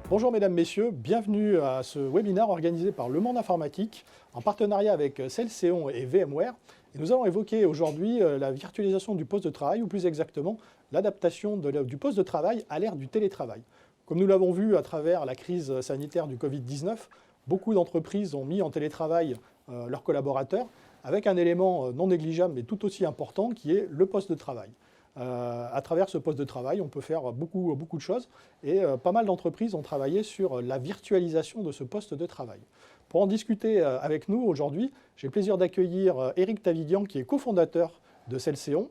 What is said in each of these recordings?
Bonjour mesdames, messieurs, bienvenue à ce webinaire organisé par Le Monde Informatique en partenariat avec Celseon et VMware. Et nous allons évoquer aujourd'hui la virtualisation du poste de travail, ou plus exactement l'adaptation du poste de travail à l'ère du télétravail. Comme nous l'avons vu à travers la crise sanitaire du Covid-19, beaucoup d'entreprises ont mis en télétravail leurs collaborateurs avec un élément non négligeable mais tout aussi important qui est le poste de travail. À travers ce poste de travail, on peut faire beaucoup de choses et pas mal d'entreprises ont travaillé sur la virtualisation de ce poste de travail. Pour en discuter avec nous aujourd'hui, j'ai le plaisir d'accueillir Éric Tavidian qui est cofondateur de Celseon.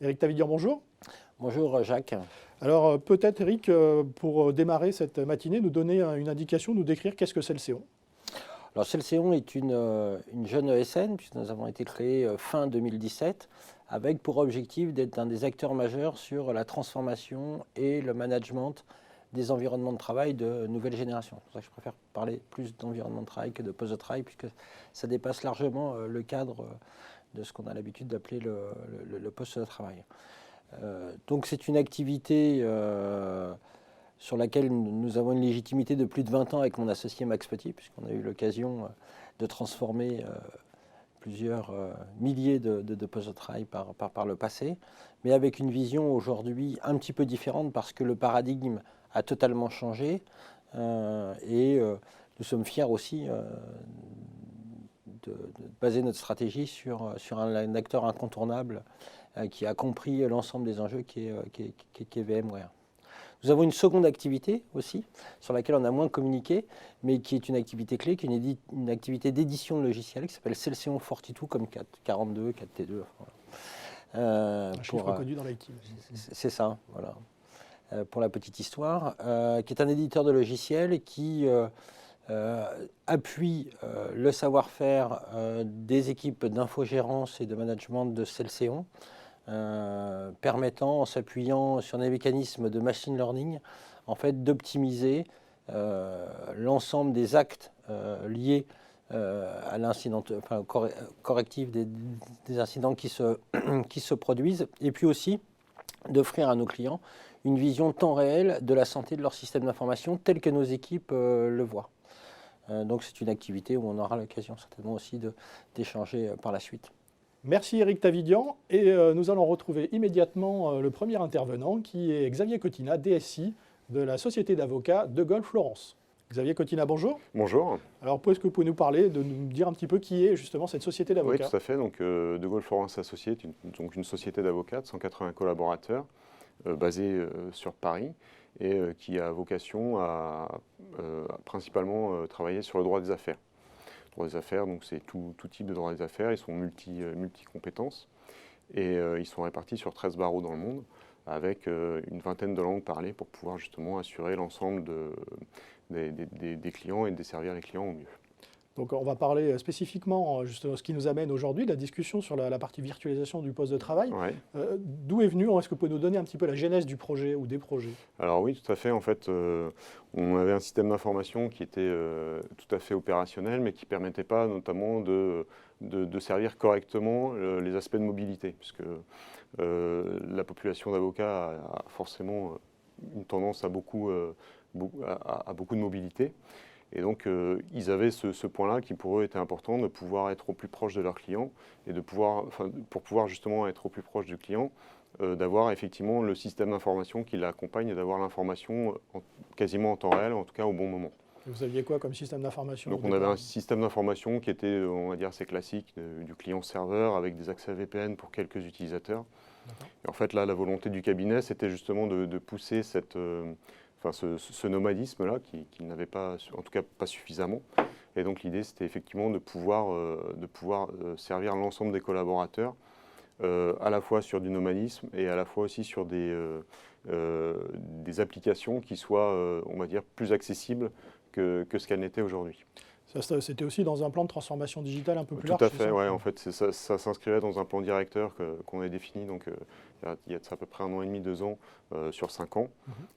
Éric Tavidian, bonjour. Bonjour Jacques. Alors peut-être Éric, pour démarrer cette matinée, nous donner une indication, nous décrire qu'est-ce que Celseon. Alors Celseon est une jeune ESN, puisque nous avons été créés fin 2017, avec pour objectif d'être un des acteurs majeurs sur la transformation et le management des environnements de travail de nouvelle génération. C'est pour ça que je préfère parler plus d'environnement de travail que de poste de travail, puisque ça dépasse largement le cadre de ce qu'on a l'habitude d'appeler le poste de travail. Donc c'est une activité sur laquelle nous avons une légitimité de plus de 20 ans avec mon associé Max Petit, puisqu'on a eu l'occasion de transformer plusieurs milliers de postes de travail par le passé, mais avec une vision aujourd'hui un petit peu différente parce que le paradigme a totalement changé et nous sommes fiers aussi de baser notre stratégie sur un acteur incontournable qui a compris l'ensemble des enjeux qui est VMware. Nous avons une seconde activité aussi, sur laquelle on a moins communiqué, mais qui est une activité clé, qui est une activité d'édition de logiciels, qui s'appelle Celseon 42, comme 42, 4T2. Un chiffre connu dans l'IT. C'est ça, voilà. Pour la petite histoire, qui est un éditeur de logiciels qui appuie le savoir-faire des équipes d'infogérance et de management de Celseon, permettant, en s'appuyant sur des mécanismes de machine learning, en fait, d'optimiser l'ensemble des actes liés à l'incident, enfin, correctif des incidents qui se produisent, et puis aussi d'offrir à nos clients une vision temps réel de la santé de leur système d'information tel que nos équipes le voient. Donc c'est une activité où on aura l'occasion certainement aussi d'échanger par la suite. Merci Éric Tavidian et nous allons retrouver immédiatement le premier intervenant qui est Xavier Cotina, DSI de la société d'avocats De Gaulle Florence. Xavier Cotina, bonjour. Bonjour. Alors est-ce que vous pouvez nous parler, de nous dire un petit peu qui est justement cette société d'avocats? Oui, tout à fait. Donc, De Gaulle Florence Associés est une société d'avocats de 180 collaborateurs basée sur Paris et qui a vocation à principalement travailler sur le droit des affaires. Le droit des affaires, donc c'est tout type de droit des affaires, ils sont multi-compétences et ils sont répartis sur 13 barreaux dans le monde avec une vingtaine de langues parlées pour pouvoir justement assurer l'ensemble des clients et de desservir les clients au mieux. Donc on va parler spécifiquement justement de ce qui nous amène aujourd'hui, la discussion sur la partie virtualisation du poste de travail. Ouais. D'où est venu, est-ce que vous pouvez nous donner un petit peu la genèse du projet ou des projets? Alors oui, tout à fait. En fait, on avait un système d'information qui était tout à fait opérationnel, mais qui ne permettait pas notamment de servir correctement les aspects de mobilité, puisque la population d'avocats a forcément une tendance à beaucoup de mobilité. Et donc, ils avaient ce point-là qui pour eux était important, de pouvoir être au plus proche de leurs clients et pour pouvoir justement être au plus proche du client, d'avoir effectivement le système d'information qui l'accompagne et d'avoir l'information quasiment en temps réel, en tout cas au bon moment. Et vous aviez quoi comme système d'information? Donc on avait un système d'information qui était, on va dire, assez classique, du client-serveur avec des accès VPN pour quelques utilisateurs. Et en fait, là, la volonté du cabinet, c'était justement de pousser ce nomadisme-là qui n'avait pas, en tout cas pas suffisamment. Et donc l'idée, c'était effectivement de pouvoir servir l'ensemble des collaborateurs, à la fois sur du nomadisme et à la fois aussi sur des applications qui soient, on va dire, plus accessibles que ce qu'elles n'étaient aujourd'hui. C'était aussi dans un plan de transformation digitale un peu plus large? Tout à fait, oui. En fait, ça s'inscrivait dans un plan directeur qu'on a défini donc, il y a à peu près 1 an et demi, 2 ans, sur 5 ans.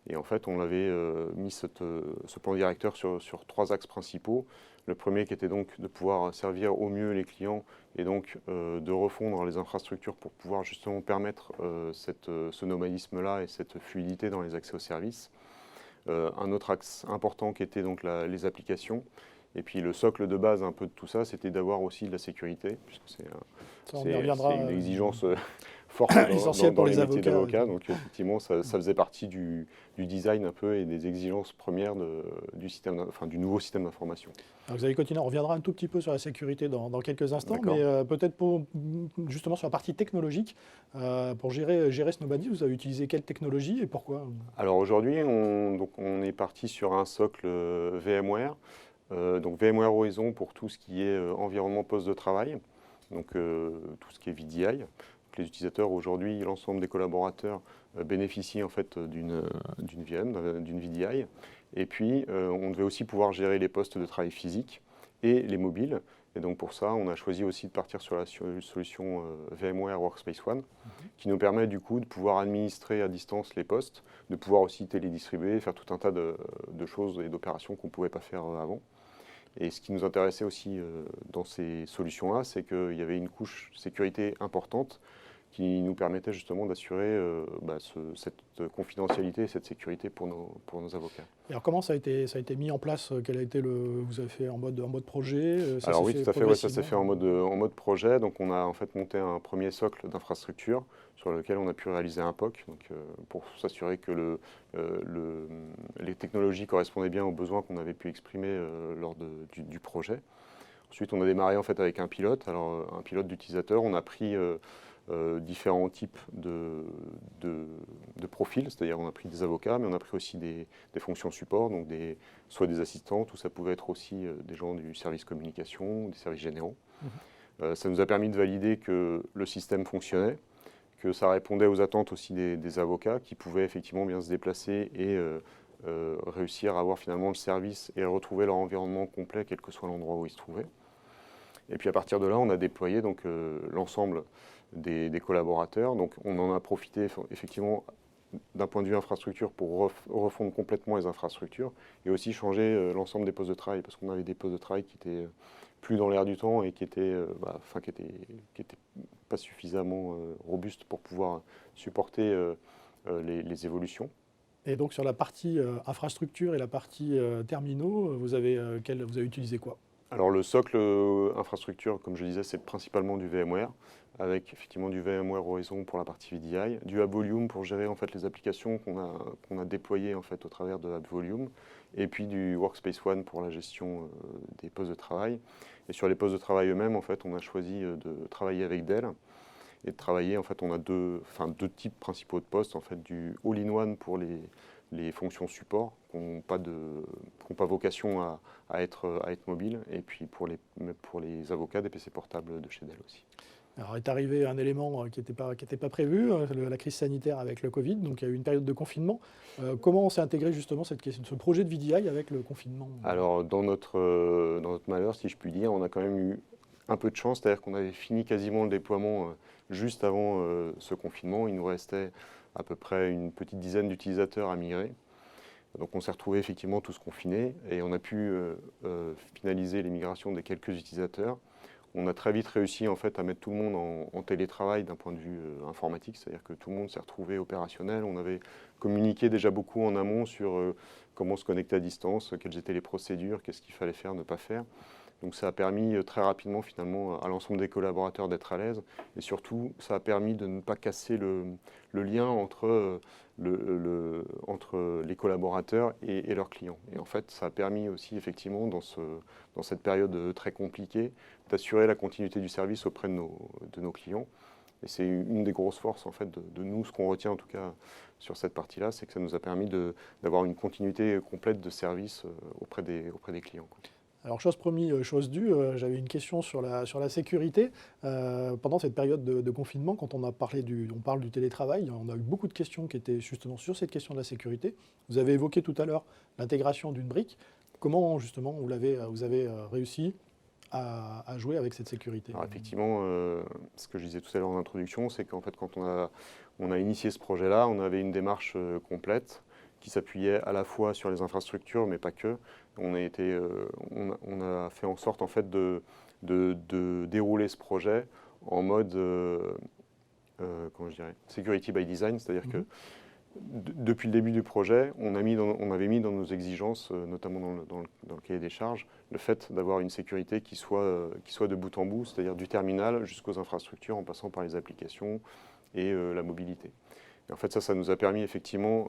Et en fait, on avait mis ce plan directeur sur 3 axes principaux. Le premier qui était donc de pouvoir servir au mieux les clients et donc de refondre les infrastructures pour pouvoir justement permettre ce nomadisme-là et cette fluidité dans les accès aux services. un autre axe important qui était donc les applications. Et puis le socle de base un peu de tout ça, c'était d'avoir aussi de la sécurité, puisque Ça, on y reviendra, c'est une exigence forte essentielle pour les les métiers avocats. d'avocat. Donc effectivement, ça faisait partie du design un peu et des exigences premières du nouveau système d'information. Alors, vous allez continuer, on reviendra un tout petit peu sur la sécurité dans quelques instants, D'accord. mais peut-être justement sur la partie technologique, pour gérer Snowbody, vous avez utilisé quelle technologie et pourquoi? Alors aujourd'hui, on est parti sur un socle VMware. Donc VMware Horizon pour tout ce qui est environnement poste de travail, donc tout ce qui est VDI. Donc, les utilisateurs aujourd'hui, l'ensemble des collaborateurs bénéficient en fait d'une VM, d'une VDI. Et puis on devait aussi pouvoir gérer les postes de travail physiques et les mobiles. Et donc pour ça, on a choisi aussi de partir sur la solution VMware Workspace ONE, qui nous permet du coup de pouvoir administrer à distance les postes, de pouvoir aussi télédistribuer, faire tout un tas de choses et d'opérations qu'on ne pouvait pas faire avant. Et ce qui nous intéressait aussi dans ces solutions-là, c'est qu'il y avait une couche sécurité importante qui nous permettait justement d'assurer cette confidentialité et cette sécurité pour nos avocats. Et alors comment ça a été mis en place? Quel a été vous avez fait en mode projet? Alors oui, tout à fait, ça s'est fait en mode projet. Donc on a en fait monté un premier socle d'infrastructure sur lequel on a pu réaliser un POC, donc, pour s'assurer que les technologies correspondaient bien aux besoins qu'on avait pu exprimer lors du projet. Ensuite, on a démarré en fait avec un pilote, alors un pilote d'utilisateur. On a pris différents types de profils, c'est-à-dire on a pris des avocats, mais on a pris aussi des fonctions support, donc soit des assistants, ou ça pouvait être aussi des gens du service communication, des services généraux. Ça nous a permis de valider que le système fonctionnait, que ça répondait aux attentes aussi des avocats qui pouvaient effectivement bien se déplacer et réussir à avoir finalement le service et à retrouver leur environnement complet, quel que soit l'endroit où ils se trouvaient. Et puis à partir de là, on a déployé donc l'ensemble des collaborateurs. Donc on en a profité effectivement d'un point de vue infrastructure pour refondre complètement les infrastructures et aussi changer l'ensemble des postes de travail, parce qu'on avait des postes de travail qui étaient plus dans l'air du temps et qui étaient pas suffisamment robustes pour pouvoir supporter les évolutions. Et donc sur la partie infrastructure et la partie terminaux, vous avez utilisé quoi? Alors le socle infrastructure, comme je disais, c'est principalement du VMware, avec effectivement du VMware Horizon pour la partie VDI, du AppVolume pour gérer en fait les applications qu'on a déployées en fait au travers de AppVolume, et puis du Workspace ONE pour la gestion des postes de travail. Et sur les postes de travail eux-mêmes, en fait, on a choisi de travailler avec Dell et de travailler. En fait, on a deux types principaux de postes, en fait, du all-in-one pour les fonctions support qui n'ont pas vocation à être mobiles, et puis pour les avocats, des PC portables de chez Dell aussi. Alors est arrivé un élément qui n'était pas prévu, la crise sanitaire avec le Covid, donc il y a eu une période de confinement. Comment s'est intégré justement ce projet de VDI avec le confinement? Alors dans notre malheur, si je puis dire, on a quand même eu un peu de chance, c'est-à-dire qu'on avait fini quasiment le déploiement juste avant ce confinement. Il nous restait à peu près une petite dizaine d'utilisateurs à migrer. Donc on s'est retrouvé effectivement tous confinés et on a pu finaliser les migrations des quelques utilisateurs. On a très vite réussi en fait à mettre tout le monde en télétravail d'un point de vue informatique, c'est-à-dire que tout le monde s'est retrouvé opérationnel. On avait communiqué déjà beaucoup en amont sur comment se connecter à distance, quelles étaient les procédures, qu'est-ce qu'il fallait faire, ne pas faire. Donc ça a permis très rapidement finalement à l'ensemble des collaborateurs d'être à l'aise, et surtout ça a permis de ne pas casser le lien entre les collaborateurs et leurs clients. Et en fait ça a permis aussi effectivement dans cette période très compliquée d'assurer la continuité du service auprès de nos clients. Et c'est une des grosses forces en fait de nous, ce qu'on retient en tout cas sur cette partie-là, c'est que ça nous a permis d'avoir une continuité complète de service auprès des clients, quoi. Alors, chose promise, chose due, j'avais une question sur la sécurité. Pendant cette période de confinement, quand on parle du télétravail, on a eu beaucoup de questions qui étaient justement sur cette question de la sécurité. Vous avez évoqué tout à l'heure l'intégration d'une brique. Comment justement vous avez réussi à jouer avec cette sécurité? Alors effectivement, ce que je disais tout à l'heure en introduction, c'est qu'en fait quand on a initié ce projet-là, on avait une démarche complète qui s'appuyait à la fois sur les infrastructures, mais pas que. On a fait en sorte en fait de dérouler ce projet en mode comment je dirais, security by design, c'est-à-dire que depuis le début du projet, on avait mis dans nos exigences, notamment dans le cahier des charges, le fait d'avoir une sécurité qui soit de bout en bout, c'est-à-dire du terminal jusqu'aux infrastructures en passant par les applications et la mobilité. Et en fait, ça nous a permis effectivement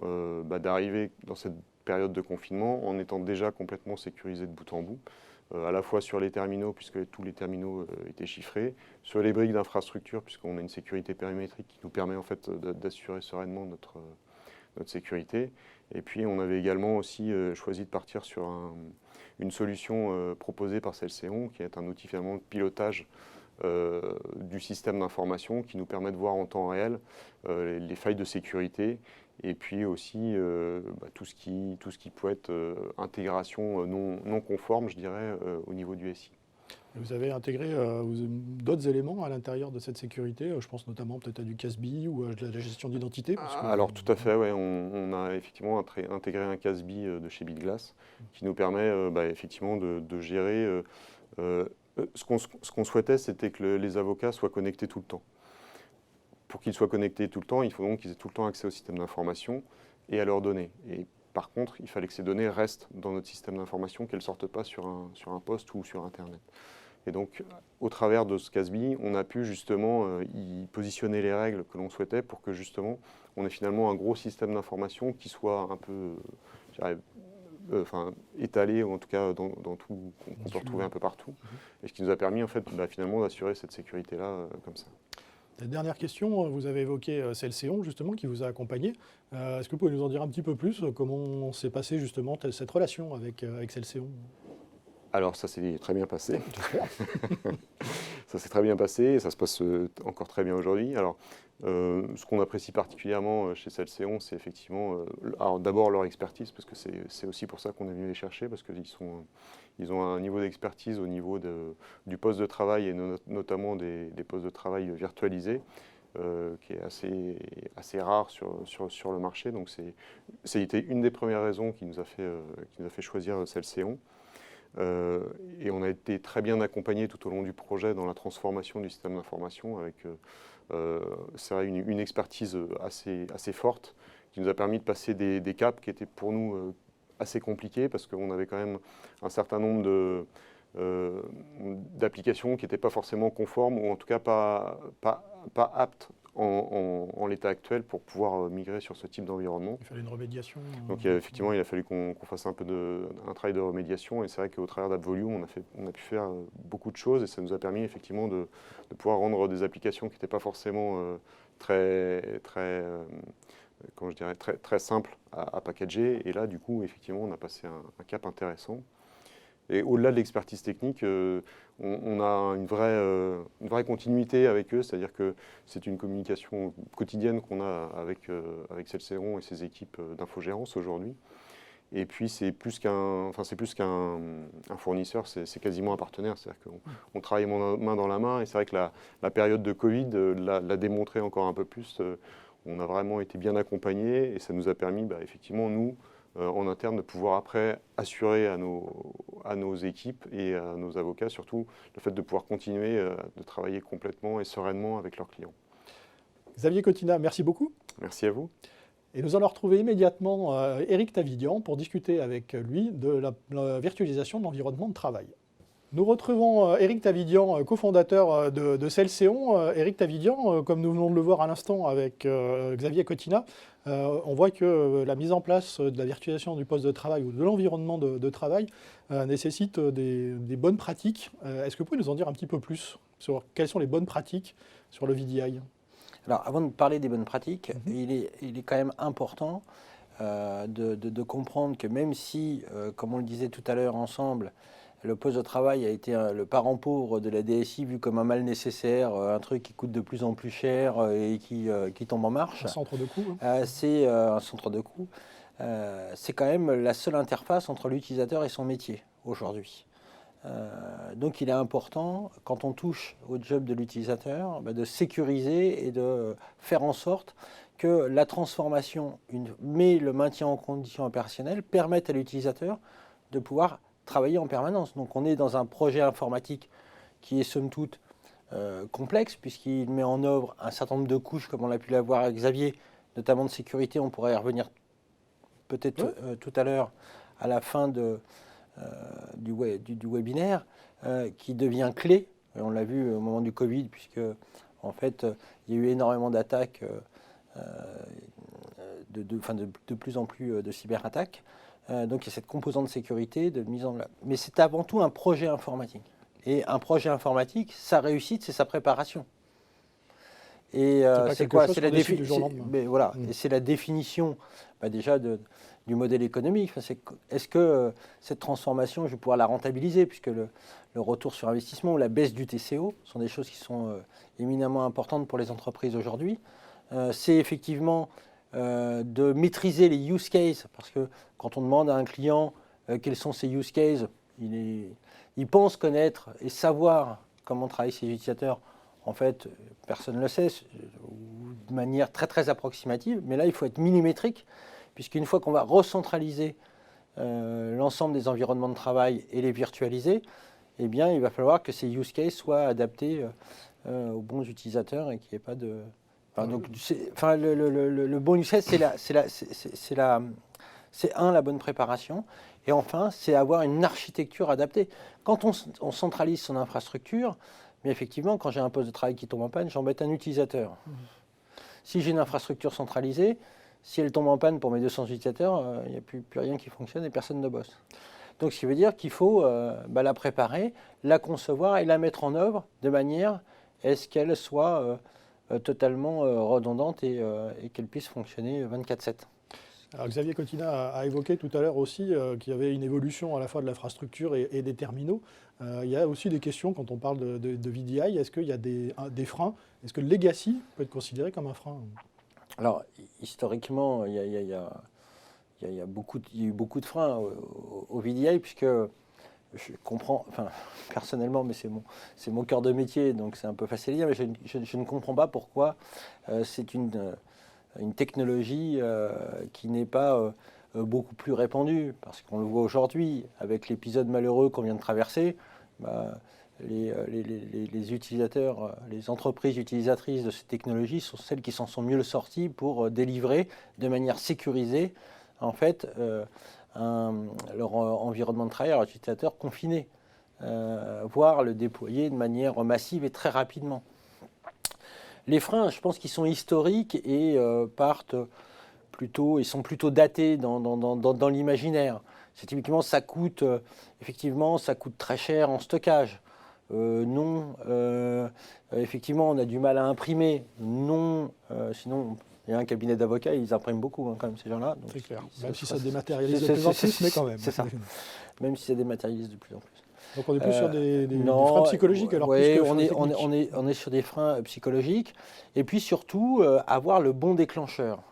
d'arriver dans cette période de confinement en étant déjà complètement sécurisé de bout en bout, à la fois sur les terminaux, puisque tous les terminaux étaient chiffrés, sur les briques d'infrastructure, puisqu'on a une sécurité périmétrique qui nous permet en fait d'assurer sereinement notre sécurité. Et puis on avait également aussi choisi de partir sur une solution proposée par Celseon, qui est un outil finalement de pilotage du système d'information qui nous permet de voir en temps réel les failles de sécurité et puis aussi tout ce qui peut être intégration non conforme, je dirais, au niveau du SI. Vous avez intégré d'autres éléments à l'intérieur de cette sécurité, je pense notamment peut-être à du CASB ou de la gestion d'identité. Alors tout à fait, ouais, on a effectivement intégré un CASB de chez BitGlass qui nous permet effectivement de gérer. Ce qu'on souhaitait, c'était que les avocats soient connectés tout le temps. Pour qu'ils soient connectés tout le temps, il faut donc qu'ils aient tout le temps accès au système d'information et à leurs données. Et par contre, il fallait que ces données restent dans notre système d'information, qu'elles ne sortent pas sur un poste ou sur Internet. Et donc, au travers de ce CASB, on a pu justement y positionner les règles que l'on souhaitait pour que justement, on ait finalement un gros système d'information qui soit un peu, je dirais, étalé, ou en tout cas dans tout, qu'on peut retrouver un peu partout. Et ce qui nous a permis en fait, finalement d'assurer cette sécurité-là comme ça. La dernière question, vous avez évoqué Celseon justement qui vous a accompagné. Est-ce que vous pouvez nous en dire un petit peu plus comment s'est passée justement cette relation avec Celseon ? Alors ça s'est très bien passé. Ça s'est très bien passé et ça se passe encore très bien aujourd'hui. Alors ce qu'on apprécie particulièrement chez Celseon, c'est effectivement d'abord leur expertise, parce que c'est aussi pour ça qu'on est venu les chercher, parce qu'ils ont un niveau d'expertise au niveau du poste de travail et notamment des postes de travail virtualisés, qui est assez rare sur le marché. Donc c'était une des premières raisons qui nous a fait choisir Celseon. Et on a été très bien accompagné tout au long du projet dans la transformation du système d'information avec c'est vrai, une expertise assez forte qui nous a permis de passer des caps qui étaient pour nous assez compliqués, parce qu'on avait quand même un certain nombre d'applications qui n'étaient pas forcément conformes, ou en tout cas pas aptes en l'état actuel pour pouvoir migrer sur ce type d'environnement. Il fallait une remédiation. Donc effectivement, il a fallu qu'on fasse un travail de remédiation, et c'est vrai qu'au travers d'AppVolume, on a pu faire beaucoup de choses, et ça nous a permis effectivement de pouvoir rendre des applications qui n'étaient pas forcément très simples à packager. Et là, du coup, effectivement, on a passé un cap intéressant. Et au-delà de l'expertise technique, on a une vraie continuité avec eux, c'est-à-dire que c'est une communication quotidienne qu'on a avec Celseon et ses équipes d'infogérance aujourd'hui. Et puis c'est plus qu'un fournisseur, c'est quasiment un partenaire, c'est-à-dire qu'on travaille main dans la main, et c'est vrai que la période de Covid l'a démontré encore un peu plus. On a vraiment été bien accompagnés, et ça nous a permis effectivement, nous, en interne, de pouvoir après assurer à nos équipes et à nos avocats surtout le fait de pouvoir continuer de travailler complètement et sereinement avec leurs clients. Xavier Cottina, merci beaucoup. Merci à vous. Et nous allons retrouver immédiatement Éric Tavidian pour discuter avec lui de la virtualisation de l'environnement de travail. Nous retrouvons Éric Tavidian, cofondateur de Celseon. Éric Tavidian, comme nous venons de le voir à l'instant avec Xavier Cottina, on voit que la mise en place de la virtualisation du poste de travail ou de l'environnement de travail nécessite des bonnes pratiques. Est-ce que vous pouvez nous en dire un petit peu plus sur quelles sont les bonnes pratiques sur le VDI ? Alors, avant de parler des bonnes pratiques, il est quand même important de comprendre que même si, comme on le disait tout à l'heure ensemble, le poste de travail a été le parent pauvre de la DSI vu comme un mal nécessaire, un truc qui coûte de plus en plus cher et qui tombe en marche. Un centre de coût. C'est un centre de coût. C'est quand même la seule interface entre l'utilisateur et son métier aujourd'hui. Donc il est important, quand on touche au job de l'utilisateur, de sécuriser et de faire en sorte que la transformation, mais le maintien en condition opérationnelle, permettent à l'utilisateur de pouvoir travailler en permanence. Donc on est dans un projet informatique qui est somme toute complexe, puisqu'il met en œuvre un certain nombre de couches, comme on l'a pu l'avoir avec Xavier, notamment de sécurité. On pourrait y revenir peut-être tout à l'heure à la fin du webinaire, qui devient clé. On l'a vu au moment du Covid, puisque en fait, il y a eu énormément d'attaques, de plus en plus de cyberattaques. Donc il y a cette composante de sécurité, de mise en place. Mais c'est avant tout un projet informatique. Et un projet informatique, sa réussite, c'est sa préparation. Et c'est quoi? C'est la définition. Voilà. Et c'est la définition déjà du modèle économique. Est-ce que cette transformation, je vais pouvoir la rentabiliser, puisque le retour sur investissement ou la baisse du TCO sont des choses qui sont éminemment importantes pour les entreprises aujourd'hui. C'est effectivement de maîtriser les use cases, parce que quand on demande à un client quels sont ses use cases, il pense connaître et savoir comment travaillent ses utilisateurs. En fait, personne ne le sait, de manière très très approximative, mais là il faut être millimétrique, puisqu'une fois qu'on va recentraliser l'ensemble des environnements de travail et les virtualiser, eh bien il va falloir que ces use cases soient adaptés aux bons utilisateurs et qu'il n'y ait pas de... le bon use case, c'est la bonne préparation. Et enfin, c'est avoir une architecture adaptée. Quand on centralise son infrastructure, mais effectivement, quand j'ai un poste de travail qui tombe en panne, j'embête un utilisateur. Si j'ai une infrastructure centralisée, si elle tombe en panne pour mes 200 utilisateurs, il n'y a plus rien qui fonctionne et personne ne bosse. Donc, ce qui veut dire qu'il faut la préparer, la concevoir et la mettre en œuvre de manière à ce qu'elle soit totalement redondante et qu'elle puisse fonctionner 24/7. Alors, Xavier Cottina a évoqué tout à l'heure aussi qu'il y avait une évolution à la fois de l'infrastructure et des terminaux. Il y a aussi des questions quand on parle de VDI. Est-ce qu'il y a des freins? Est-ce que le legacy peut être considéré comme un frein? Alors, historiquement, il y a eu beaucoup de freins au VDI, puisque je comprends, personnellement, mais c'est mon cœur de métier, donc c'est un peu facile à dire, mais je ne comprends pas pourquoi c'est une technologie qui n'est pas beaucoup plus répandue, parce qu'on le voit aujourd'hui, avec l'épisode malheureux qu'on vient de traverser, les utilisateurs, les entreprises utilisatrices de cette technologie sont celles qui s'en sont mieux sorties pour délivrer de manière sécurisée en fait, leur environnement de travail, leurs utilisateurs confinés, voire le déployer de manière massive et très rapidement. Les freins, je pense qu'ils sont historiques et ils sont plutôt datés dans l'imaginaire. C'est typiquement, ça coûte très cher en stockage. Non, effectivement, on a du mal à imprimer. Non, sinon, il y a un cabinet d'avocats, ils impriment beaucoup quand même, ces gens-là. C'est clair, même si ça dématérialise de plus en plus, mais quand même. C'est ça, même si ça dématérialise de plus en plus. Donc on est plus sur des freins psychologiques alors oui, plus que on est sur des freins psychologiques. Et puis surtout, avoir le bon déclencheur.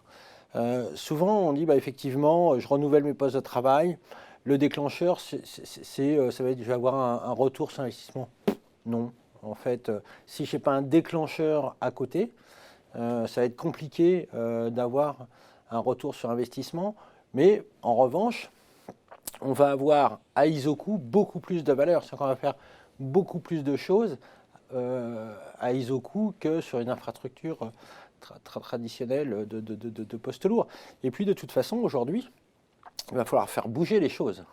Souvent, on dit, effectivement, je renouvelle mes postes de travail. Le déclencheur, ça va être, je vais avoir un retour sur investissement. Non, en fait, si je n'ai pas un déclencheur à côté, ça va être compliqué d'avoir un retour sur investissement. Mais en revanche, on va avoir à Isoku beaucoup plus de valeur. C'est-à-dire qu'on va faire beaucoup plus de choses à Isoku que sur une infrastructure traditionnelle de postes lourds. Et puis de toute façon, aujourd'hui, il va falloir faire bouger les choses,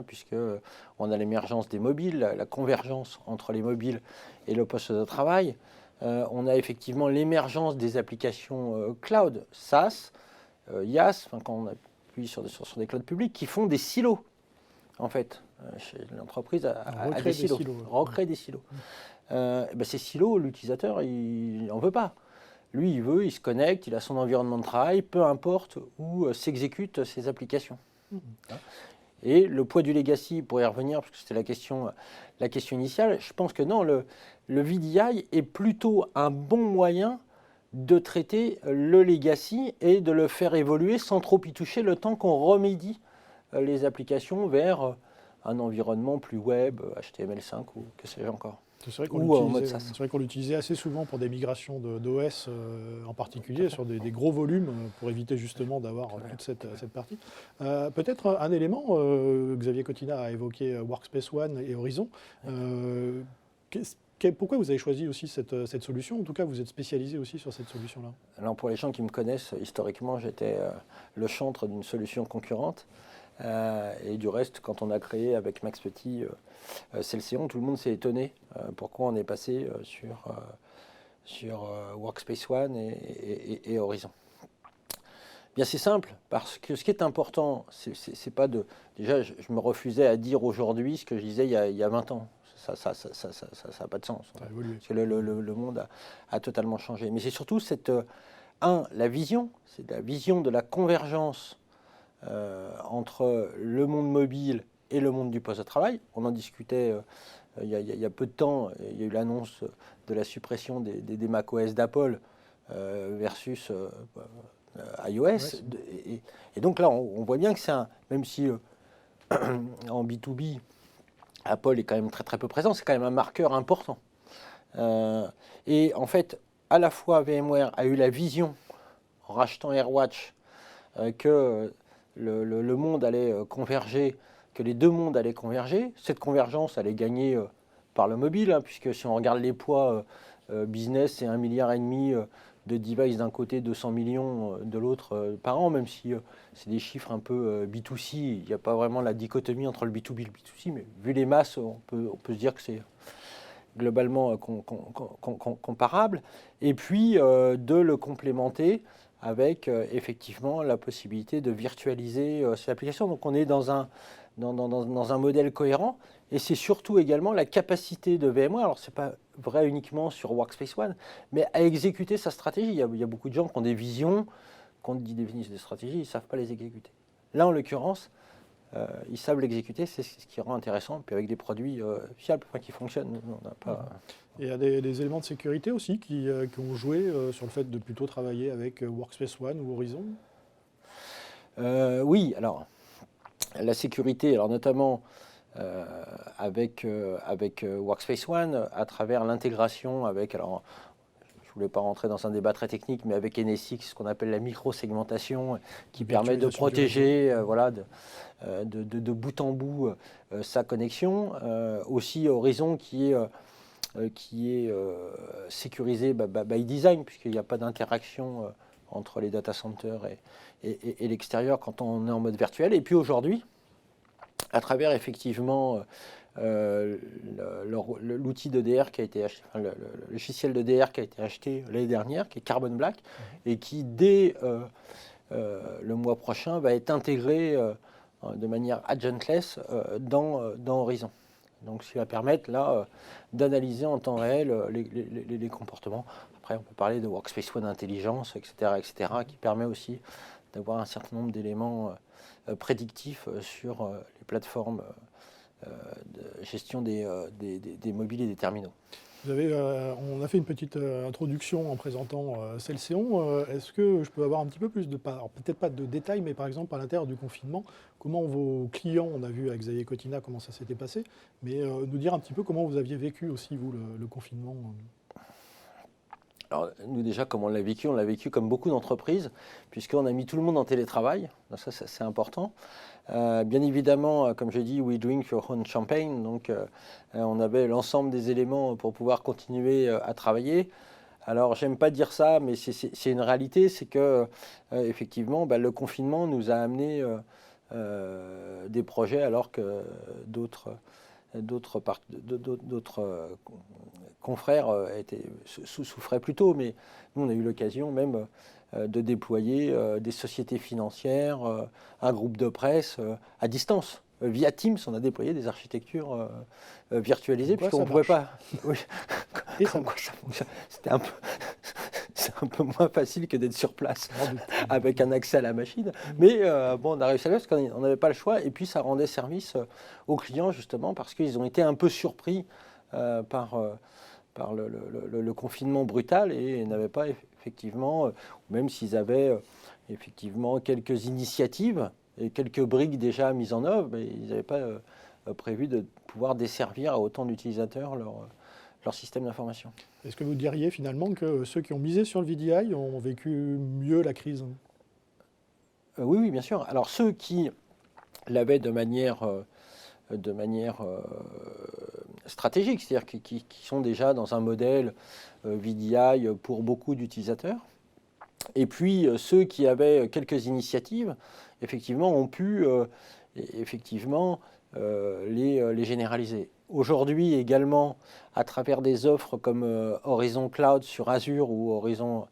puisqu'on a l'émergence des mobiles, la convergence entre les mobiles et le poste de travail. On a effectivement l'émergence des applications cloud, SaaS, IaaS, quand on appuie sur des clouds publics, qui font des silos. En fait, l'entreprise a des silos, recrée des silos. Ces silos, l'utilisateur, il n'en veut pas. Lui, il se connecte, il a son environnement de travail, peu importe où s'exécutent ses applications. Et le poids du legacy, pour y revenir, parce que c'était la question initiale, je pense que non, le VDI est plutôt un bon moyen de traiter le legacy et de le faire évoluer sans trop y toucher le temps qu'on remédie les applications vers un environnement plus web, HTML5 ou que sais-je encore. C'est vrai qu'on l'utilisait assez souvent pour des migrations d'OS en particulier, sur des gros volumes, pour éviter justement d'avoir toute cette partie. Peut-être un élément, Xavier Cottina a évoqué Workspace ONE et Horizon. Pourquoi vous avez choisi aussi cette solution? En tout cas, vous êtes spécialisé aussi sur cette solution-là. Alors pour les gens qui me connaissent, historiquement, j'étais le chantre d'une solution concurrente. Et du reste, quand on a créé avec Max Petit Celseon, tout le monde s'est étonné pourquoi on est passé sur Workspace ONE et Horizon. Bien, c'est simple, parce que ce qui est important, c'est pas de... Déjà, je me refusais à dire aujourd'hui ce que je disais il y a 20 ans. Ça n'a pas de sens. Ça a évolué. Parce que le monde a totalement changé. Mais c'est surtout la vision, c'est la vision de la convergence entre le monde mobile et le monde du poste de travail. On en discutait il y a peu de temps. Il y a eu l'annonce de la suppression des macOS d'Apple versus iOS. Ouais, Et donc là, on voit bien que c'est même si en B2B, Apple est quand même très très peu présent, c'est quand même un marqueur important. Et en fait, à la fois VMware a eu la vision, en rachetant AirWatch, que le monde allait converger, que les deux mondes allaient converger. Cette convergence allait gagner par le mobile, hein, puisque si on regarde les poids business, c'est 1,5 milliard de devices d'un côté, 200 millions de l'autre par an, même si c'est des chiffres un peu B2C, il n'y a pas vraiment la dichotomie entre le B2B et le B2C, mais vu les masses, on peut se dire que c'est globalement comparable. Et puis de le complémenter avec effectivement la possibilité de virtualiser cette application. Donc on est dans un modèle cohérent, et c'est surtout également la capacité de VMware, alors c'est pas vrai uniquement sur Workspace ONE, mais à exécuter sa stratégie. Il y a beaucoup de gens qui ont des visions, quand on dit des stratégies, ils ne savent pas les exécuter. Là, en l'occurrence, ils savent l'exécuter, c'est ce qui rend intéressant, puis avec des produits fiables, qui fonctionnent. On n'a pas... Et il y a des éléments de sécurité aussi qui ont joué sur le fait de plutôt travailler avec Workspace ONE ou Horizon. Oui, alors la sécurité, alors notamment avec Workspace ONE, à travers l'intégration avec, alors je ne voulais pas rentrer dans un débat très technique, mais avec NSX, ce qu'on appelle la micro-segmentation, qui permet de protéger de bout en bout sa connexion. Aussi Horizon qui est sécurisé by design, puisqu'il n'y a pas d'interaction entre les data centers et l'extérieur quand on est en mode virtuel. Et puis aujourd'hui, à travers effectivement l'outil d'EDR qui a été acheté, enfin, le logiciel d'EDR qui a été acheté l'année dernière, qui est Carbon Black, et qui dès le mois prochain va être intégré de manière adjunctless dans Horizon. Donc, ce qui va permettre là d'analyser en temps réel les comportements. Après, on peut parler de Workspace ONE Intelligence, etc., qui permet aussi d'avoir un certain nombre d'éléments prédictifs sur les plateformes de gestion des mobiles et des terminaux. On a fait une petite introduction en présentant Celseon. Est-ce que je peux avoir un petit peu plus peut-être pas de détails, mais par exemple à l'intérieur du confinement, comment vos clients, on a vu avec Xavier Cotina comment ça s'était passé, mais nous dire un petit peu comment vous aviez vécu aussi, vous, le confinement. Alors, nous déjà, comment on l'a vécu comme beaucoup d'entreprises, puisqu'on a mis tout le monde en télétravail, donc ça c'est important. Bien évidemment, comme je dis, we drink your own champagne, donc on avait l'ensemble des éléments pour pouvoir continuer à travailler. Alors, j'aime pas dire ça, mais c'est une réalité, c'est que effectivement, le confinement nous a amené des projets alors que d'autres confrères souffraient plus tôt, mais nous on a eu l'occasion même de déployer des sociétés financières, un groupe de presse à distance. Via Teams, on a déployé des architectures virtualisées, puisqu'on ne pouvait pas. Oui. Et ça fonctionne. C'est un peu moins facile que d'être sur place avec un accès à la machine. Mais on a réussi à le faire parce qu'on n'avait pas le choix. Et puis ça rendait service aux clients justement parce qu'ils ont été un peu surpris par le confinement brutal et n'avaient pas effectivement, même s'ils avaient effectivement quelques initiatives et quelques briques déjà mises en œuvre, mais ils n'avaient pas prévu de pouvoir desservir à autant d'utilisateurs leur système d'information. Est-ce que vous diriez finalement que ceux qui ont misé sur le VDI ont vécu mieux la crise? Oui, bien sûr. Alors ceux qui l'avaient de manière stratégiques, c'est-à-dire qui sont déjà dans un modèle VDI pour beaucoup d'utilisateurs. Et puis ceux qui avaient quelques initiatives, effectivement, ont pu les généraliser. Aujourd'hui également, à travers des offres comme Horizon Cloud sur Azure ou Horizon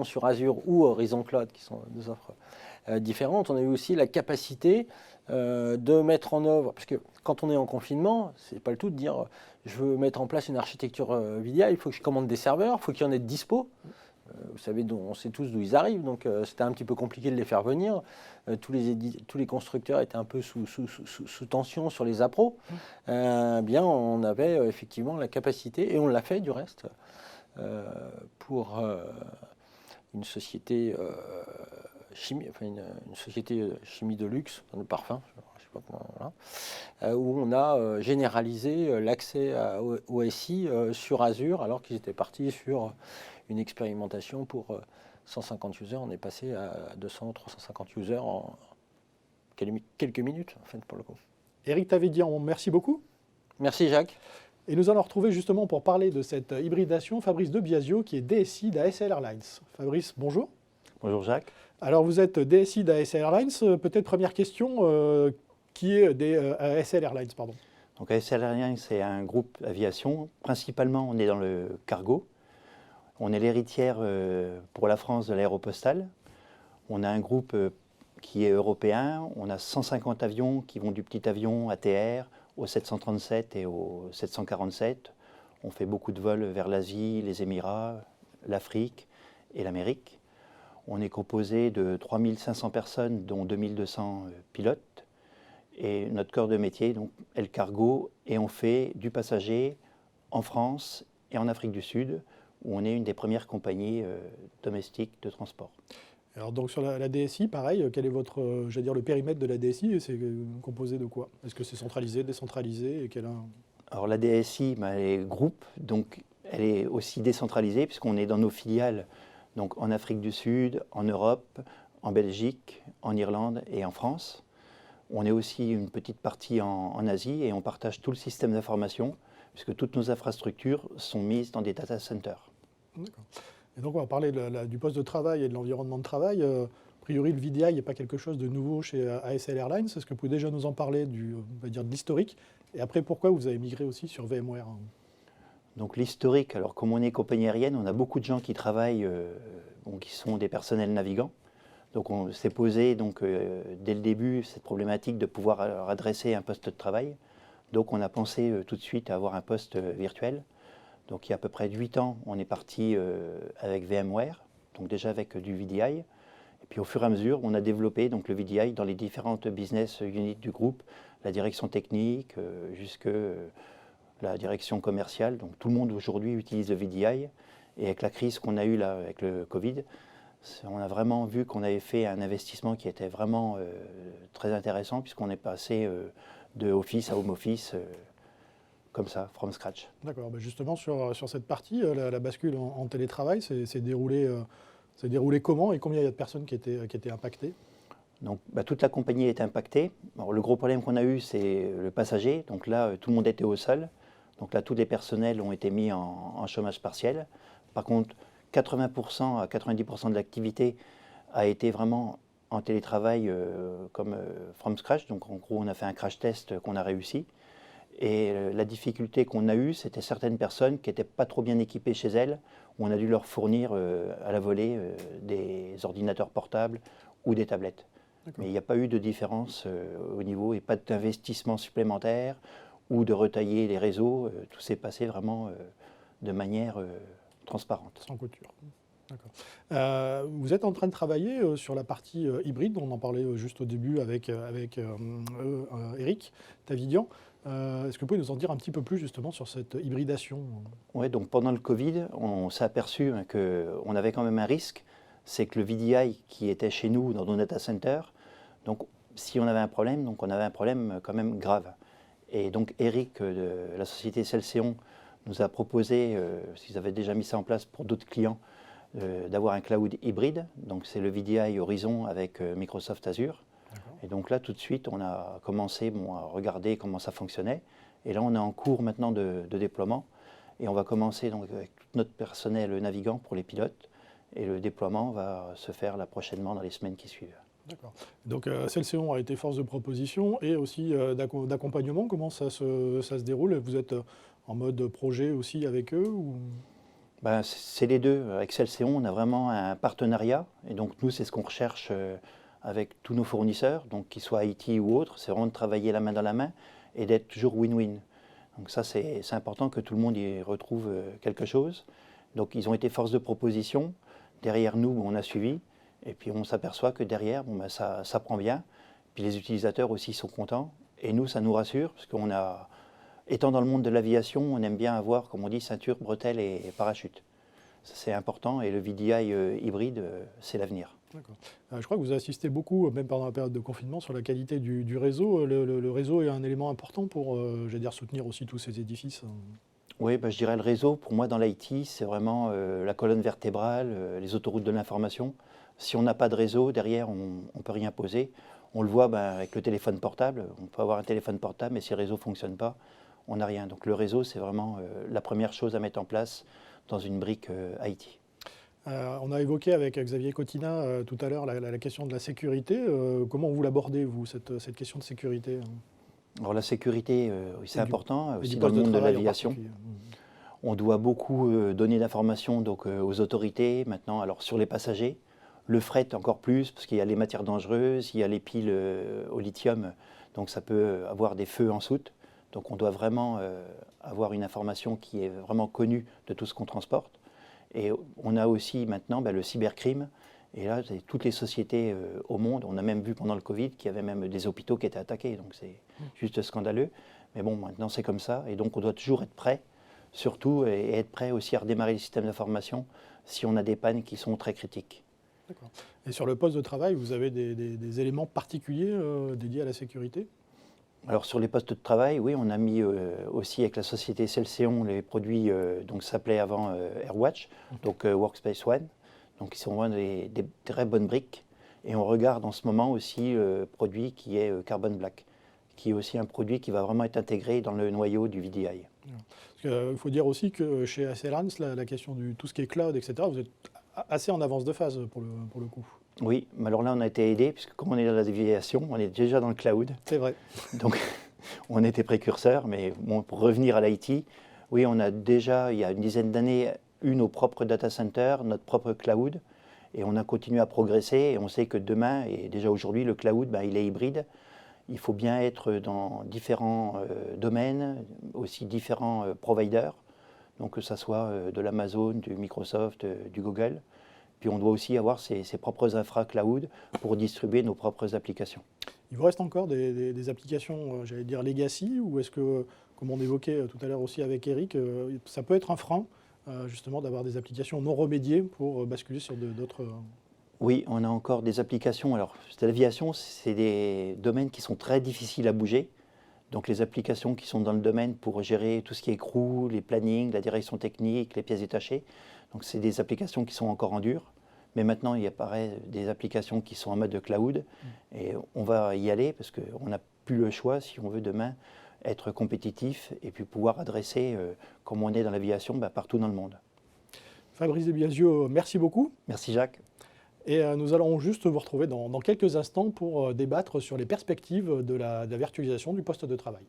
sur Azure ou Horizon Cloud, qui sont deux offres différentes, on a eu aussi la capacité de mettre en œuvre, parce que quand on est en confinement, c'est pas le tout de dire je veux mettre en place une architecture VDI, il faut que je commande des serveurs, il faut qu'il y en ait de dispo. Vous savez, on sait tous d'où ils arrivent, donc c'était un petit peu compliqué de les faire venir. Tous les constructeurs étaient un peu sous tension sur les appros. Bien, on avait effectivement la capacité, et on l'a fait du reste, pour une société chimie, enfin une société chimie de luxe, de parfum, je sais pas comment, voilà, où on a généralisé l'accès au SI sur Azure, alors qu'ils étaient partis sur une expérimentation pour 150 users. On est passé à 200, 350 users en quelques minutes, en fait, pour le coup. Éric Tavédian, merci beaucoup. Merci Jacques. Et nous allons retrouver justement pour parler de cette hybridation Fabrice de Biasio, qui est DSI d'ASL Airlines. Fabrice, bonjour. Bonjour Jacques. Alors vous êtes DSI d'ASL Airlines. Peut-être première question, qui est ASL Airlines, pardon. Donc ASL Airlines, c'est un groupe aviation. Principalement, on est dans le cargo. On est l'héritière pour la France de l'aéropostale. On a un groupe qui est européen. On a 150 avions qui vont du petit avion ATR au 737 et au 747. On fait beaucoup de vols vers l'Asie, les Émirats, l'Afrique et l'Amérique. On est composé de 3500 personnes, dont 2200 pilotes. Et notre cœur de métier donc, est le cargo. Et on fait du passager en France et en Afrique du Sud, où on est une des premières compagnies domestiques de transport. Alors donc sur la DSI, pareil, quel est votre, le périmètre de la DSI? C'est composé de quoi? Est-ce que c'est centralisé, décentralisé et Alors la DSI, elle est groupe, donc elle est aussi décentralisée puisqu'on est dans nos filiales, donc en Afrique du Sud, en Europe, en Belgique, en Irlande et en France. On est aussi une petite partie en Asie et on partage tout le système d'information puisque toutes nos infrastructures sont mises dans des data centers. D'accord. Et donc on va parler du poste de travail et de l'environnement de travail. A priori, le VDI n'est pas quelque chose de nouveau chez ASL Airlines. Est-ce que vous pouvez déjà nous en parler de l'historique? Et après, pourquoi vous avez migré aussi sur VMware? Donc l'historique, alors comme on est compagnie aérienne, on a beaucoup de gens qui travaillent, qui sont des personnels navigants. Donc on s'est posé dès le début cette problématique de pouvoir leur adresser un poste de travail. Donc on a pensé tout de suite à avoir un poste virtuel. Donc il y a à peu près 8 ans, on est parti avec VMware, donc déjà avec du VDI. Et puis au fur et à mesure, on a développé donc, le VDI dans les différentes business units du groupe, la direction technique jusque la direction commerciale. Donc tout le monde aujourd'hui utilise le VDI. Et avec la crise qu'on a eue là, avec le Covid, on a vraiment vu qu'on avait fait un investissement qui était vraiment très intéressant puisqu'on est passé de Office à Home Office. Comme ça, from scratch. D'accord. Justement, sur cette partie, la bascule en télétravail, c'est déroulé comment et combien il y a de personnes qui étaient impactées? Donc, toute la compagnie est impactée. Alors, le gros problème qu'on a eu, c'est le passager. Donc là, tout le monde était au sol. Donc là, tous les personnels ont été mis en chômage partiel. Par contre, 80% à 90% de l'activité a été vraiment en télétravail comme from scratch. Donc en gros, on a fait un crash test qu'on a réussi. Et la difficulté qu'on a eue, c'était certaines personnes qui n'étaient pas trop bien équipées chez elles, où on a dû leur fournir à la volée des ordinateurs portables ou des tablettes. Mais il n'y a pas eu de différence au niveau et pas d'investissement supplémentaire ou de retailler les réseaux. Tout s'est passé vraiment de manière transparente. Sans couture. D'accord. Vous êtes en train de travailler sur la partie hybride, on en parlait juste au début avec Éric Tavédian. Est-ce que vous pouvez nous en dire un petit peu plus justement sur cette hybridation? Oui, donc pendant le Covid, on s'est aperçu qu'on avait quand même un risque, c'est que le VDI qui était chez nous dans nos data centers, donc si on avait un problème, donc on avait un problème quand même grave. Et donc Éric de la société Celséon nous a proposé, s'ils avaient déjà mis ça en place pour d'autres clients, d'avoir un cloud hybride. Donc c'est le VDI Horizon avec Microsoft Azure. Et donc là, tout de suite, on a commencé à regarder comment ça fonctionnait. Et là, on est en cours maintenant de déploiement. Et on va commencer donc avec tout notre personnel navigant pour les pilotes. Et le déploiement va se faire là prochainement dans les semaines qui suivent. D'accord. Donc Celséon a été force de proposition et aussi d'accompagnement. Comment ça se déroule? Vous êtes en mode projet aussi avec eux ou... Ben, c'est les deux. Avec Celséon, on a vraiment un partenariat. Et donc nous, c'est ce qu'on recherche avec tous nos fournisseurs, donc qu'ils soient IT ou autres. C'est vraiment de travailler la main dans la main et d'être toujours win-win. Donc ça, c'est important que tout le monde y retrouve quelque chose. Donc ils ont été force de proposition. Derrière nous, on a suivi. Et puis on s'aperçoit que derrière, bon, ben, ça prend bien. Puis les utilisateurs aussi sont contents. Et nous, ça nous rassure, parce qu'on a, étant dans le monde de l'aviation, on aime bien avoir, comme on dit, ceinture, bretelles et parachute. Ça, c'est important. Et le VDI hybride, c'est l'avenir. D'accord. Je crois que vous assistez beaucoup, même pendant la période de confinement, sur la qualité du réseau. Le réseau est un élément important pour, j'allais dire, soutenir aussi tous ces édifices. Oui, ben, je dirais le réseau, pour moi, dans l'IT, c'est vraiment la colonne vertébrale, les autoroutes de l'information. Si on n'a pas de réseau, derrière, on ne peut rien poser. On le voit avec le téléphone portable. On peut avoir un téléphone portable, mais si le réseau ne fonctionne pas, on n'a rien. Donc le réseau, c'est vraiment la première chose à mettre en place dans une brique IT. On a évoqué avec Xavier Cotina tout à l'heure la question de la sécurité. Comment vous l'abordez, vous, cette question de sécurité? Alors la sécurité, c'est important, aussi du dans le poste de monde de travail en l'aviation. particulier. On doit beaucoup donner d'informations donc, aux autorités, maintenant, alors sur les passagers. Le fret encore plus, parce qu'il y a les matières dangereuses, il y a les piles au lithium, donc ça peut avoir des feux en soute. Donc on doit vraiment avoir une information qui est vraiment connue de tout ce qu'on transporte. Et on a aussi maintenant le cybercrime. Et là, c'est toutes les sociétés au monde. On a même vu pendant le Covid qu'il y avait même des hôpitaux qui étaient attaqués. Donc c'est juste scandaleux. Mais bon, maintenant c'est comme ça. Et donc on doit toujours être prêt, surtout, et être prêt aussi à redémarrer les systèmes d'information si on a des pannes qui sont très critiques. D'accord. Et sur le poste de travail, vous avez des éléments particuliers dédiés à la sécurité? Alors sur les postes de travail, oui, on a mis aussi avec la société Celséon les produits, donc ça s'appelait avant AirWatch, donc Workspace ONE. Donc ils sont vraiment des très bonnes briques. Et on regarde en ce moment aussi le produit qui est Carbon Black, qui est aussi un produit qui va vraiment être intégré dans le noyau du VDI. Il faut dire aussi que chez Acelans, la question du tout ce qui est cloud, etc., vous êtes assez en avance de phase pour le coup. Oui, mais alors là on a été aidé, puisque comme on est dans l'aviation, on est déjà dans le cloud. C'est vrai. Donc on était précurseurs, mais bon, pour revenir à l'IT, oui, on a déjà, il y a une dizaine d'années, eu nos propres data centers, notre propre cloud, et on a continué à progresser, et on sait que demain, et déjà aujourd'hui, le cloud, il est hybride. Il faut bien être dans différents domaines, aussi différents providers, donc que ce soit de l'Amazon, du Microsoft, du Google. Puis on doit aussi avoir ses propres infra cloud pour distribuer nos propres applications. Il vous reste encore des applications, j'allais dire legacy, ou est-ce que, comme on évoquait tout à l'heure aussi avec Eric, ça peut être un frein justement d'avoir des applications non remédiées pour basculer sur d'autres... Oui, on a encore des applications. Alors, l'aviation, c'est des domaines qui sont très difficiles à bouger. Donc, les applications qui sont dans le domaine pour gérer tout ce qui est crew, les plannings, la direction technique, les pièces détachées. Donc, c'est des applications qui sont encore en dur. Mais maintenant, il apparaît des applications qui sont en mode cloud. Et on va y aller parce qu'on n'a plus le choix si on veut demain être compétitif et puis pouvoir adresser, comme on est dans l'aviation, partout dans le monde. Fabrice de Biasio, merci beaucoup. Merci Jacques. Et nous allons juste vous retrouver dans quelques instants pour débattre sur les perspectives de la virtualisation du poste de travail.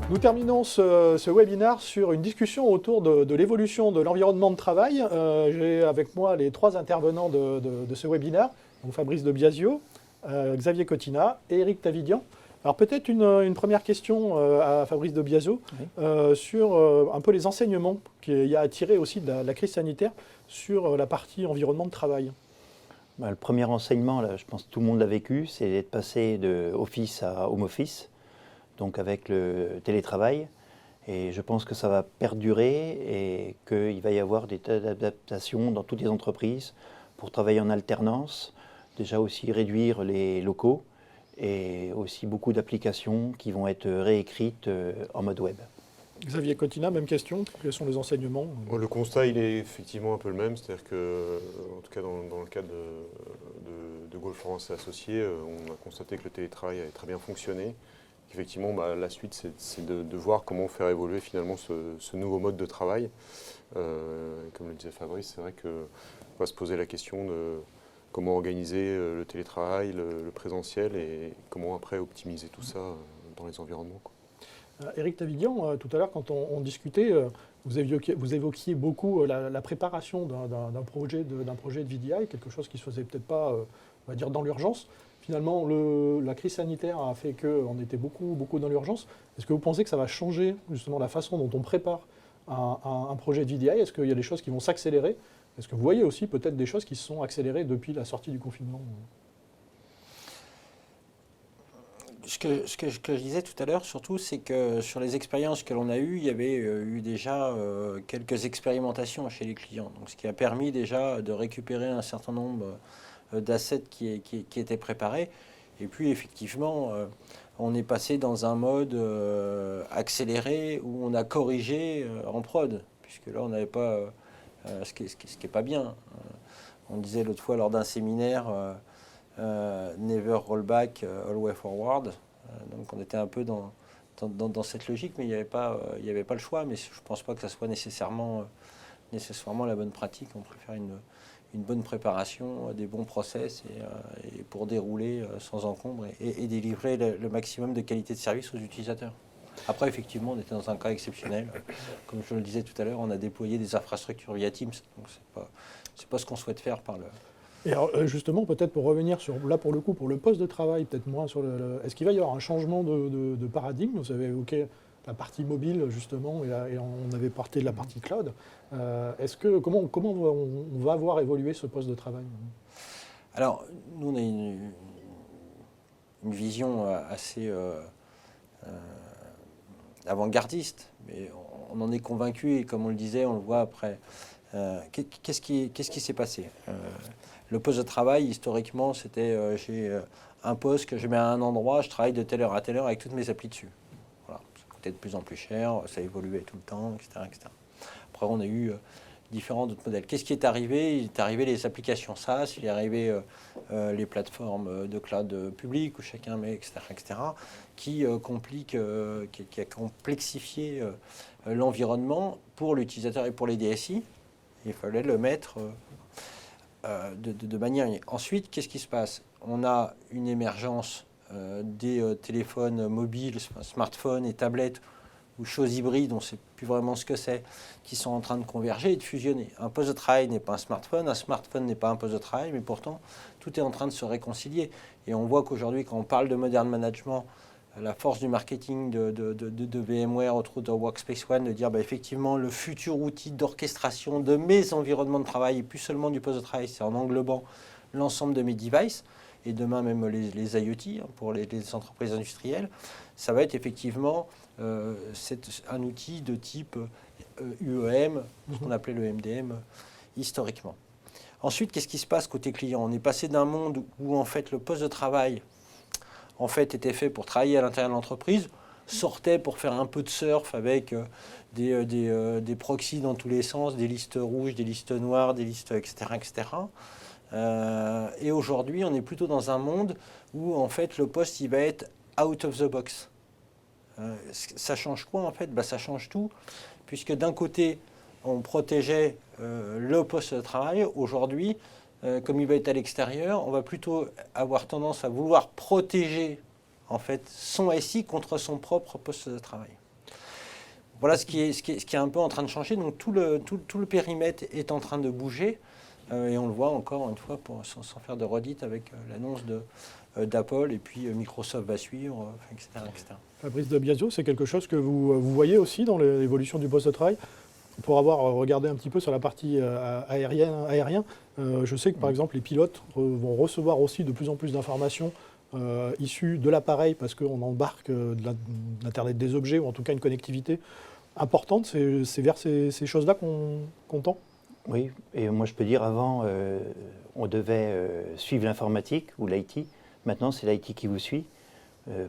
Nous terminons ce webinaire sur une discussion autour de l'évolution de l'environnement de travail. J'ai avec moi les trois intervenants de ce webinaire, donc Fabrice de Biasio, Xavier Cotina et Eric Tavidian. Alors peut-être une première question à Fabrice de Biasio sur un peu les enseignements qu'il y a à tirer aussi de la crise sanitaire sur la partie environnement de travail. Le premier enseignement, là, je pense que tout le monde l'a vécu, c'est d'être passé de Office à Home Office, donc avec le télétravail. Et je pense que ça va perdurer et qu'il va y avoir des tas d'adaptations dans toutes les entreprises pour travailler en alternance, déjà aussi réduire les locaux et aussi beaucoup d'applications qui vont être réécrites en mode web. Xavier Cotina, même question. Quels sont les enseignements? Le constat, il est effectivement un peu le même, c'est-à-dire que, en tout cas dans le cadre de Gaulle France et Associés, on a constaté que le télétravail avait très bien fonctionné. Effectivement, la suite, c'est de voir comment faire évoluer finalement ce nouveau mode de travail. Comme le disait Fabrice, c'est vrai qu'on va se poser la question de comment organiser le télétravail, le présentiel et comment après optimiser tout ça dans les environnements, quoi. Éric Tavidian, tout à l'heure, quand on discutait, vous évoquiez beaucoup la préparation d'un projet de VDI, quelque chose qui ne se faisait peut-être pas, on va dire, dans l'urgence. Finalement, la crise sanitaire a fait qu'on était beaucoup dans l'urgence. Est-ce que vous pensez que ça va changer justement la façon dont on prépare un projet de VDI? Est-ce qu'il y a des choses qui vont s'accélérer? Est-ce que vous voyez aussi peut-être des choses qui se sont accélérées depuis la sortie du confinement? Ce que je disais tout à l'heure, surtout, c'est que sur les expériences que l'on a eues, il y avait eu déjà quelques expérimentations chez les clients. Donc, ce qui a permis déjà de récupérer un certain nombre d'assets qui étaient préparés. Et puis, effectivement, on est passé dans un mode accéléré où on a corrigé en prod, puisque là, on n'avait pas... ce qui n'est pas bien. On disait l'autre fois lors d'un séminaire... never roll back, always forward. Donc on était un peu dans cette logique, mais il n'y avait pas le choix. Mais je ne pense pas que ça soit nécessairement la bonne pratique. On préfère une bonne préparation, des bons process et pour dérouler sans encombre et délivrer le maximum de qualité de service aux utilisateurs. Après, effectivement, on était dans un cas exceptionnel. Comme je le disais tout à l'heure, on a déployé des infrastructures via Teams. Donc c'est pas ce qu'on souhaite faire par le... Et alors, justement, peut-être pour revenir sur, là pour le coup, pour le poste de travail, peut-être moins sur est-ce qu'il va y avoir un changement de paradigme? Vous avez évoqué la partie mobile, justement, et on avait parlé de la partie cloud. Comment on va voir évoluer ce poste de travail? Alors, nous, on a une vision assez avant-gardiste, mais on en est convaincu, et comme on le disait, on le voit après. Qu'est-ce qui s'est passé? Le poste de travail, historiquement, c'était j'ai un poste que je mets à un endroit, je travaille de telle heure à telle heure avec toutes mes applis dessus. Voilà. Ça coûtait de plus en plus cher, ça évoluait tout le temps, etc. Après, on a eu différents autres modèles. Qu'est-ce qui est arrivé? Il est arrivé les applications SaaS, il est arrivé les plateformes de cloud public où chacun met, etc., qui a complexifié l'environnement pour l'utilisateur et pour les DSI. Il fallait le mettre de manière... Ensuite, qu'est-ce qui se passe? On a une émergence des téléphones mobiles, smartphones et tablettes, ou choses hybrides, on ne sait plus vraiment ce que c'est, qui sont en train de converger et de fusionner. Un poste de travail n'est pas un smartphone n'est pas un poste de travail, mais pourtant, tout est en train de se réconcilier. Et on voit qu'aujourd'hui, quand on parle de modern management, la force du marketing de VMware autour de Workspace ONE, de dire effectivement le futur outil d'orchestration de mes environnements de travail, et plus seulement du poste de travail, c'est en englobant l'ensemble de mes devices, et demain même les IoT pour les entreprises industrielles, ça va être effectivement un outil de type UEM, ce qu'on appelait le MDM historiquement. Ensuite, qu'est-ce qui se passe côté client? On est passé d'un monde où en fait le poste de travail en fait, était fait pour travailler à l'intérieur de l'entreprise, sortait pour faire un peu de surf avec des proxys dans tous les sens, des listes rouges, des listes noires, des listes, etc. Et aujourd'hui, on est plutôt dans un monde où, en fait, le poste, il va être out of the box. Ça change quoi, en fait? Ça change tout, puisque d'un côté, on protégeait le poste de travail. Aujourd'hui, comme il va être à l'extérieur, on va plutôt avoir tendance à vouloir protéger en fait son SI contre son propre poste de travail. Voilà ce qui est un peu en train de changer. Donc tout le périmètre est en train de bouger et on le voit encore une fois sans faire de redite avec l'annonce d'Apple et puis Microsoft va suivre, etc. Fabrice de Biasio, c'est quelque chose que vous voyez aussi dans l'évolution du poste de travail? Pour avoir regardé un petit peu sur la partie aérien, je sais que par exemple les pilotes vont recevoir aussi de plus en plus d'informations issues de l'appareil parce qu'on embarque de l'Internet des objets ou en tout cas une connectivité importante. C'est vers ces choses-là qu'on tend? Oui, et moi je peux dire avant, on devait suivre l'informatique ou l'IT. Maintenant c'est l'IT qui vous suit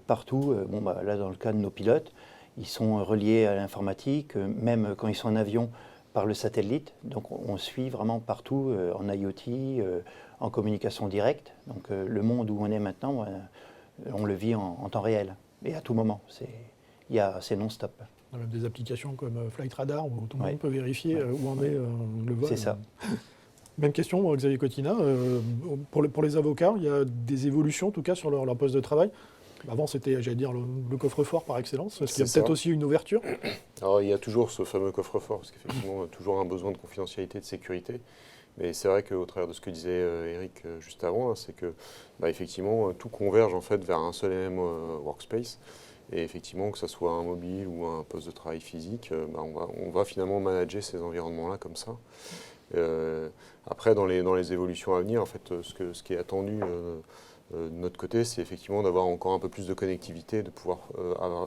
partout. Là dans le cas de nos pilotes, Ils sont reliés à l'informatique, même quand ils sont en avion par le satellite. Donc on suit vraiment partout en IoT, en communication directe. Donc le monde où on est maintenant, on le vit en temps réel et à tout moment. C'est non-stop. On a même des applications comme Flight Radar où tout le monde Ouais. peut vérifier où en est le vol. C'est ça. Même question, Xavier Cotina. Pour les avocats, il y a des évolutions en tout cas sur leur poste de travail. Avant, c'était, j'allais dire, le coffre-fort par excellence. Est-ce qu'il y a C'est peut-être ça. aussi une ouverture? Alors il y a toujours ce fameux coffre-fort, parce qu'effectivement, toujours un besoin de confidentialité, de sécurité. Mais c'est vrai qu'au travers de ce que disait Eric juste avant, c'est que effectivement, tout converge en fait vers un seul et même workspace. Et effectivement, que ce soit un mobile ou un poste de travail physique, on va finalement manager ces environnements-là comme ça. Après, dans les évolutions à venir, en fait, ce qui est attendu de notre côté, c'est effectivement d'avoir encore un peu plus de connectivité, de pouvoir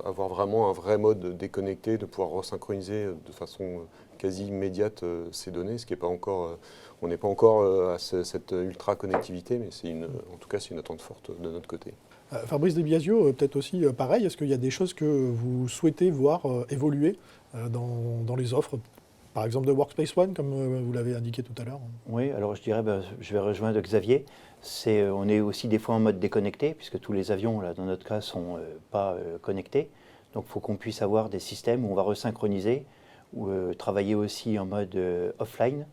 avoir vraiment un vrai mode déconnecté, de pouvoir resynchroniser de façon quasi immédiate ces données, ce qui n'est pas encore, on n'est pas encore à cette ultra connectivité, mais en tout cas c'est une attente forte de notre côté. Fabrice De Biasio, peut-être aussi pareil, est-ce qu'il y a des choses que vous souhaitez voir évoluer dans les offres, par exemple de Workspace ONE, comme vous l'avez indiqué tout à l'heure? Oui, alors je dirais, je vais rejoindre Xavier. On est aussi des fois en mode déconnecté, puisque tous les avions, là, dans notre cas, ne sont pas connectés. Donc il faut qu'on puisse avoir des systèmes où on va resynchroniser, ou travailler aussi en mode offline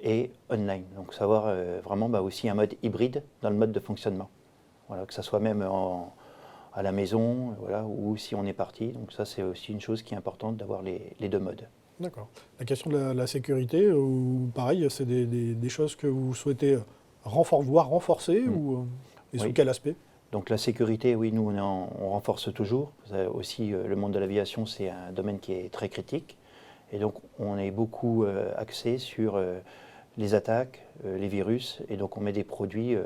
et online. Donc savoir vraiment aussi un mode hybride dans le mode de fonctionnement. Voilà, que ça soit même à la maison, voilà, ou si on est parti. Donc ça, c'est aussi une chose qui est importante d'avoir les deux modes. D'accord. La question de la sécurité, ou pareil, c'est des choses que vous souhaitez voir renforcer et sous Oui. quel aspect? Donc la sécurité, oui, nous on renforce toujours. Aussi, le monde de l'aviation, c'est un domaine qui est très critique. Et donc on est beaucoup axé sur les attaques, les virus. Et donc on met des produits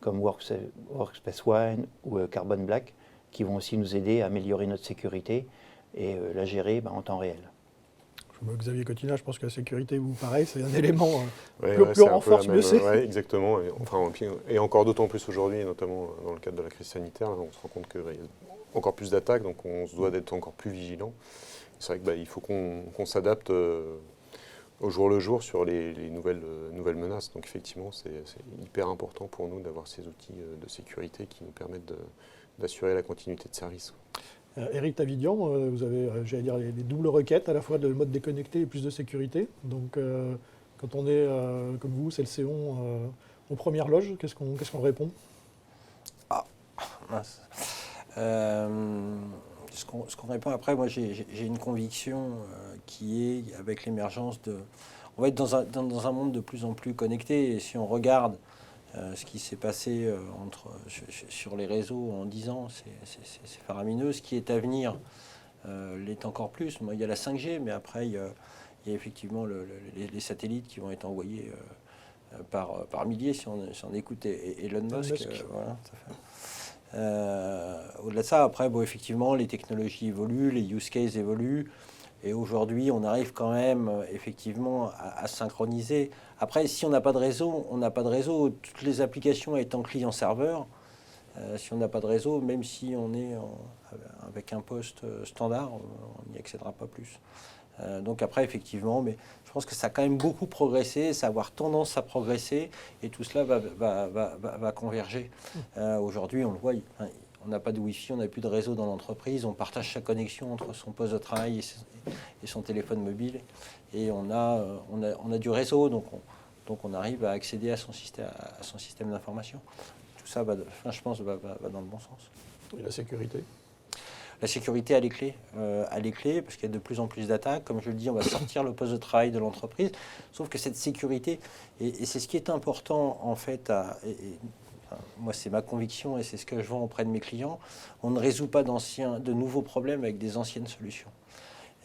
comme Workspace ONE ou Carbon Black qui vont aussi nous aider à améliorer notre sécurité et la gérer en temps réel. Xavier Cotina, je pense que la sécurité, vous, pareil, c'est un élément Ouais, plus on renforce, mieux c'est. Ouais, exactement. Et encore d'autant plus aujourd'hui, notamment dans le cadre de la crise sanitaire, on se rend compte qu'il y a encore plus d'attaques, donc on se doit d'être encore plus vigilant. C'est vrai qu'il faut qu'on s'adapte au jour le jour sur les nouvelles menaces. Donc effectivement, c'est hyper important pour nous d'avoir ces outils de sécurité qui nous permettent d'assurer la continuité de service. Eric Tavidian, vous avez, j'allais dire, les doubles requêtes, à la fois de mode déconnecté et plus de sécurité. Donc, quand on est, comme vous, c'est le Céon, aux premières loges, qu'est-ce qu'on répond? Mince. Ce qu'on répond après, moi j'ai une conviction qui est avec l'émergence de... On va être dans un monde de plus en plus connecté, et si on regarde ce qui s'est passé sur les réseaux en 10 ans, c'est faramineux. Ce qui est à venir l'est encore plus. Moi, il y a la 5G, mais après il y a effectivement les satellites qui vont être envoyés par milliers si on écoute Elon Musk. Voilà, ça fait. Au-delà de ça, après, effectivement, les technologies évoluent, les use cases évoluent. Et aujourd'hui, on arrive quand même effectivement à synchroniser. Après, si on n'a pas de réseau, on n'a pas de réseau. Toutes les applications étant client-serveur, si on n'a pas de réseau, même si on est avec un poste standard, on n'y accédera pas plus. Donc après, effectivement, mais je pense que ça a quand même beaucoup progressé, ça va avoir tendance à progresser, et tout cela va converger. Aujourd'hui, on le voit, on n'a pas de Wi-Fi, on n'a plus de réseau dans l'entreprise, on partage sa connexion entre son poste de travail et son téléphone mobile, et on a du réseau, donc on arrive à accéder à son système d'information. Tout ça, je pense, va dans le bon sens. Et la sécurité? La sécurité a les clés, parce qu'il y a de plus en plus d'attaques. Comme je le dis, on va sortir le poste de travail de l'entreprise. Sauf que cette sécurité, et c'est ce qui est important en fait, moi c'est ma conviction et c'est ce que je vends auprès de mes clients, on ne résout pas de nouveaux problèmes avec des anciennes solutions.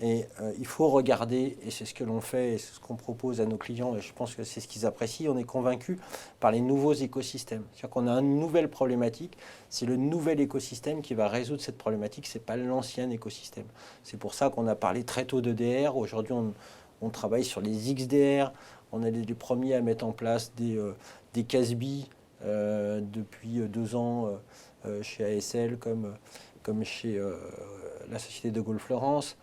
Et il faut regarder, et c'est ce que l'on fait, et c'est ce qu'on propose à nos clients, et je pense que c'est ce qu'ils apprécient, on est convaincu par les nouveaux écosystèmes. C'est-à-dire qu'on a une nouvelle problématique, c'est le nouvel écosystème qui va résoudre cette problématique, ce n'est pas l'ancien écosystème. C'est pour ça qu'on a parlé très tôt d'EDR, aujourd'hui on travaille sur les XDR, on est les premiers à mettre en place des CASB depuis 2 ans chez ASL comme chez la société de Gaulle Florence.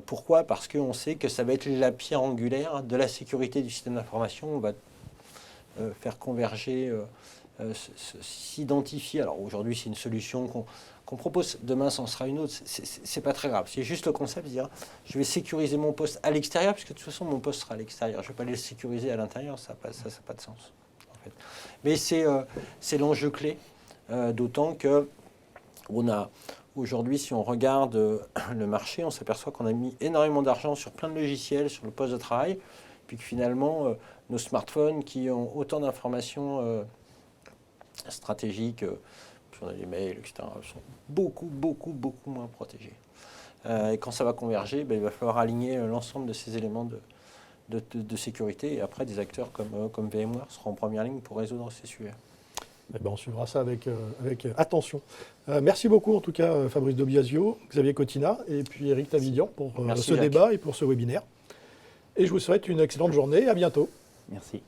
Pourquoi? Parce qu'on sait que ça va être la pierre angulaire de la sécurité du système d'information. On va faire converger, s'identifier. Alors aujourd'hui, c'est une solution qu'on propose. Demain, ça en sera une autre. C'est pas très grave. C'est juste le concept de dire je vais sécuriser mon poste à l'extérieur, puisque de toute façon, mon poste sera à l'extérieur. Je ne vais pas le sécuriser à l'intérieur. Ça n'a pas de sens. En fait. Mais c'est l'enjeu clé, d'autant que on a aujourd'hui, si on regarde le marché, on s'aperçoit qu'on a mis énormément d'argent sur plein de logiciels, sur le poste de travail, puis que finalement, nos smartphones qui ont autant d'informations stratégiques, sur les mails, etc., sont beaucoup moins protégés. Et quand ça va converger, il va falloir aligner l'ensemble de ces éléments de sécurité. Et après, des acteurs comme VMware seront en première ligne pour résoudre ces sujets. On suivra ça avec attention. Merci beaucoup en tout cas Fabrice Dobiasio, Xavier Cotina et puis Eric Tavidian pour ce débat et pour ce webinaire. Et je vous souhaite une excellente journée. À bientôt. Merci.